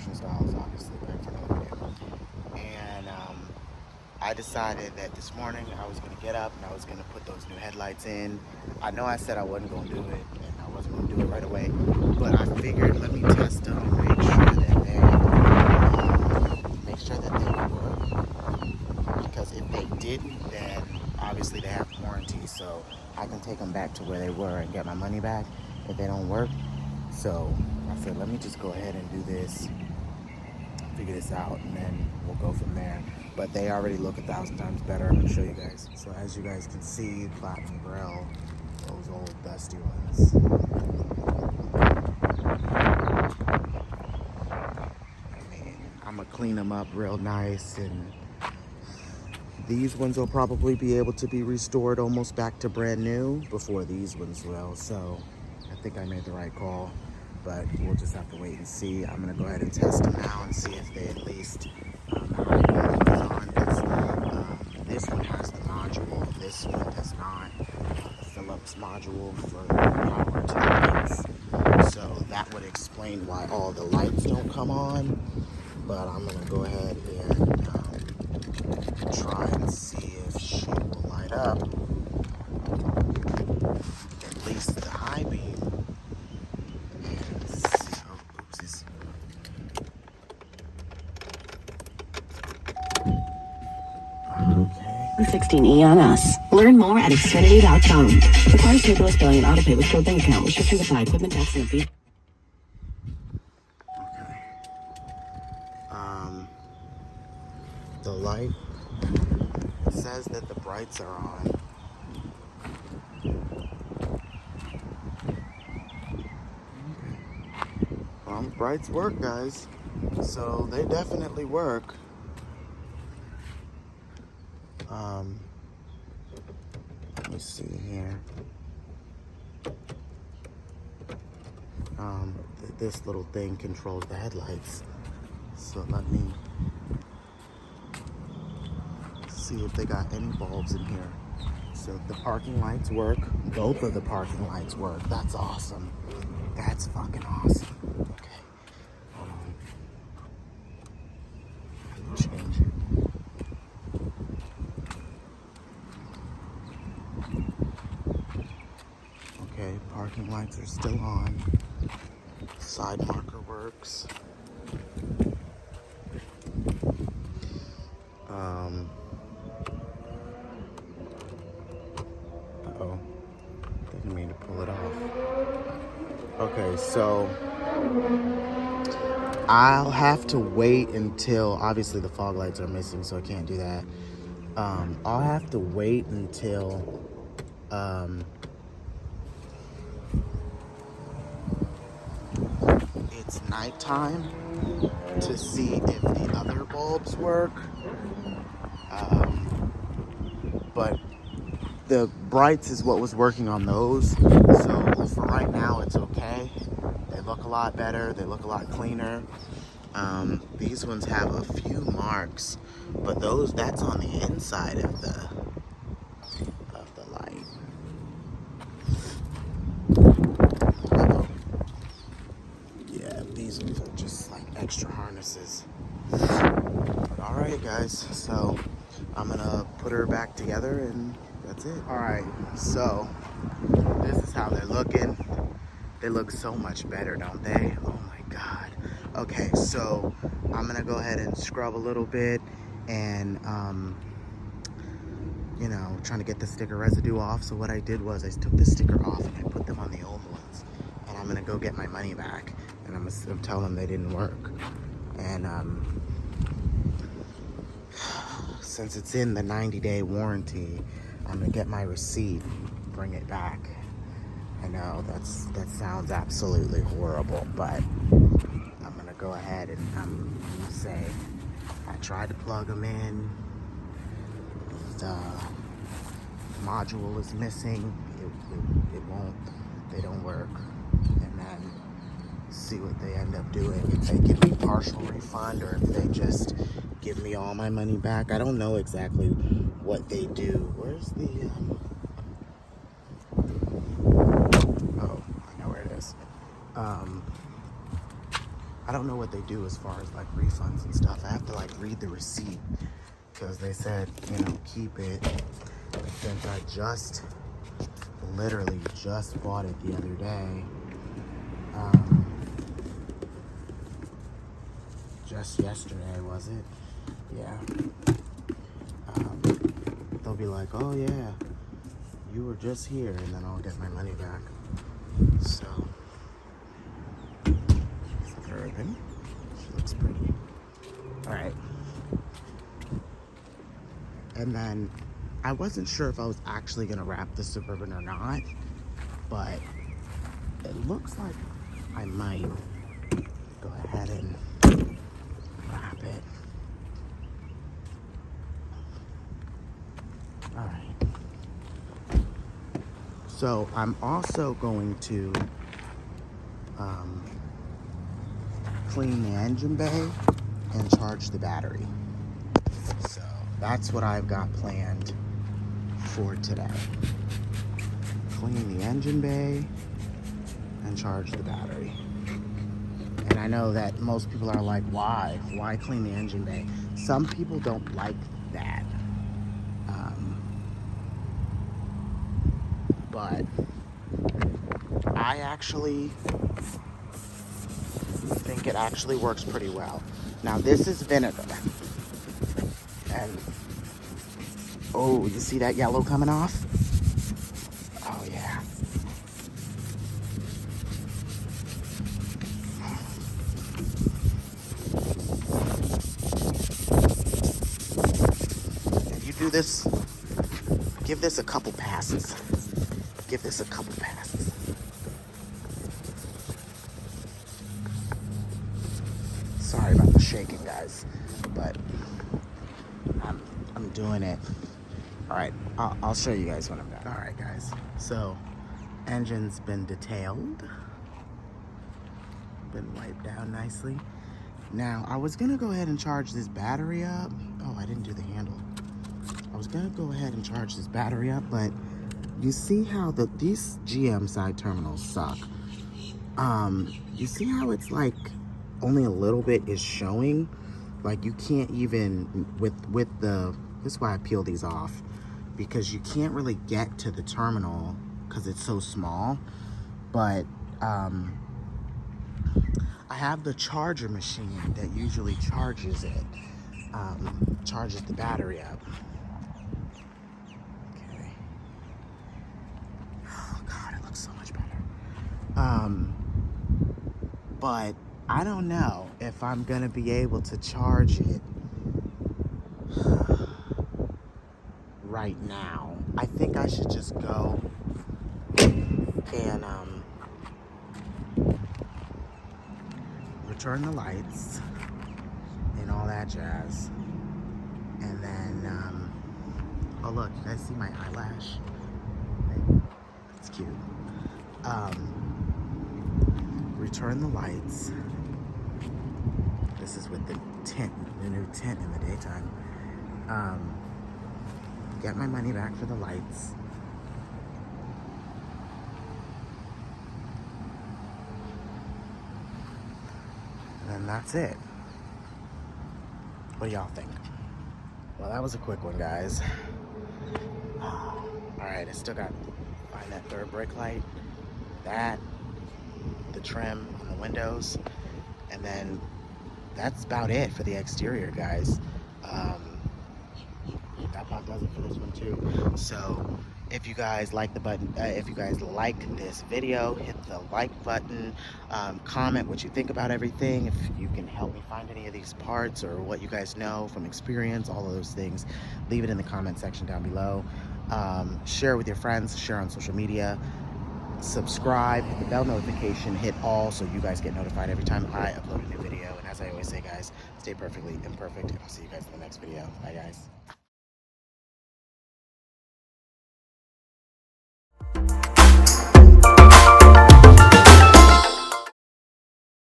construction styles, obviously, right in front of the video. And I decided that this morning I was going to get up and I was going to put those new headlights in. I know I said I wasn't going to do it, and I wasn't going to do it right away, but I figured let me test them and make sure that they work. Because if they didn't, then obviously they have warranty, so I can take them back to where they were and get my money back if they don't work. So I said, let me just go ahead and do this, figure this out, and then we'll go from there. But they already look 1,000 times better. I'm gonna show you guys. So as you guys can see, platinum grill, those old dusty ones. I mean, I'm gonna clean them up real nice, and these ones will probably be able to be restored almost back to brand new before these ones will. So I think I made the right call, but we'll just have to wait and see. I'm gonna go ahead and test them now and see if they at least this one has the module, this one does not. The Phillips module for power to the lights. So that would explain why all the lights don't come on. But I'm gonna go ahead and try and see if she will light up. At least the high beam. And see. Oh, oopsies. 16E on us. Learn more at Xfinity.com. Requires paperless billing and autopay with code bank account. Restrictions apply. Equipment tax and fee. Okay. The light says that the brights are on. Okay. Well, brights work, guys. So they definitely work. Let me see here. This little thing controls the headlights. So let me see if they got any bulbs in here. So the parking lights work. Both of the parking lights work. That's awesome. That's fucking awesome. Okay. Hold on. Let me change it. Okay, parking lights are still on. Side marker works. Uh-oh. Didn't mean to pull it off. Okay, so I'll have to wait until, obviously the fog lights are missing, so I can't do that. I'll have to wait until it's nighttime to see if the other bulbs work. But the brights is what was working on those. So for right now, it's okay. They look a lot better. They look a lot cleaner. These ones have a few marks, but that's on the inside of the light. Uh-oh. Yeah, these ones are just like extra harnesses. But all right, guys. So I'm gonna put her back together, and that's it. All right. So this is how they're looking. They look so much better, don't they? Oh my God. Okay, so I'm gonna go ahead and scrub a little bit and, you know, trying to get the sticker residue off. So what I did was I took the sticker off and I put them on the old ones. And I'm gonna go get my money back. And I'm gonna tell them they didn't work. And since it's in the 90-day warranty, I'm gonna get my receipt, bring it back. I know that sounds absolutely horrible, but I'm gonna go ahead and I'm gonna say I tried to plug them in. The module is missing. It won't. They don't work. And then see what they end up doing. If they give me partial refund or if they just give me all my money back. I don't know exactly what they do. Where's the I don't know what they do as far as like refunds and stuff. I have to like read the receipt because they said, you know, keep it. But since I literally just bought it the other day, just yesterday, was it? Yeah. They'll be like, oh yeah, you were just here, and then I'll get my money back. So, Suburban. She looks pretty. All right. And then I wasn't sure if I was actually gonna wrap the Suburban or not, but it looks like I might go ahead and wrap it. All right. So I'm also going to clean the engine bay and charge the battery. So that's what I've got planned for today. Clean the engine bay and charge the battery. And I know that most people are like, why? Why clean the engine bay? Some people don't like that. But I actually think it actually works pretty well. Now this is vinegar. And oh, you see that yellow coming off? Oh yeah. And you do this, give this a couple passes. Give this a couple passes. Sorry about the shaking, guys, but I'm doing it. All right, I'll show you guys when I'm done. All right, guys. So, engine's been detailed, been wiped down nicely. Now, I was gonna go ahead and charge this battery up. Oh, I didn't do the handle. I was gonna go ahead and charge this battery up, but you see how these GM side terminals suck. You see how it's like only a little bit is showing? Like you can't even, with the, this is why I peel these off, because you can't really get to the terminal because it's so small. But I have the charger machine that usually charges it, charges the battery up. Okay. Oh God, it looks so much better. But I don't know if I'm gonna be able to charge it right now. I think I should just go and return the lights and all that jazz. And then, oh look, you guys see my eyelash? It's cute. Return the lights. This is with the tint, the new tint in the daytime. Get my money back for the lights. And then that's it. What do y'all think? Well, that was a quick one, guys. All right, I still got to find that third brake light, that, the trim on the windows, and then that's about it for the exterior, guys. That about does it for this one too. So if you guys like the button, if you guys like this video, hit the like button, comment what you think about everything. If you can help me find any of these parts or what you guys know from experience, all of those things, leave it in the comment section down below. Share with your friends, share on social media, subscribe, hit the bell notification, hit all so you guys get notified every time I upload a new video. And as I always say, guys, stay perfectly imperfect, and I'll see you guys in the next video. Bye, guys.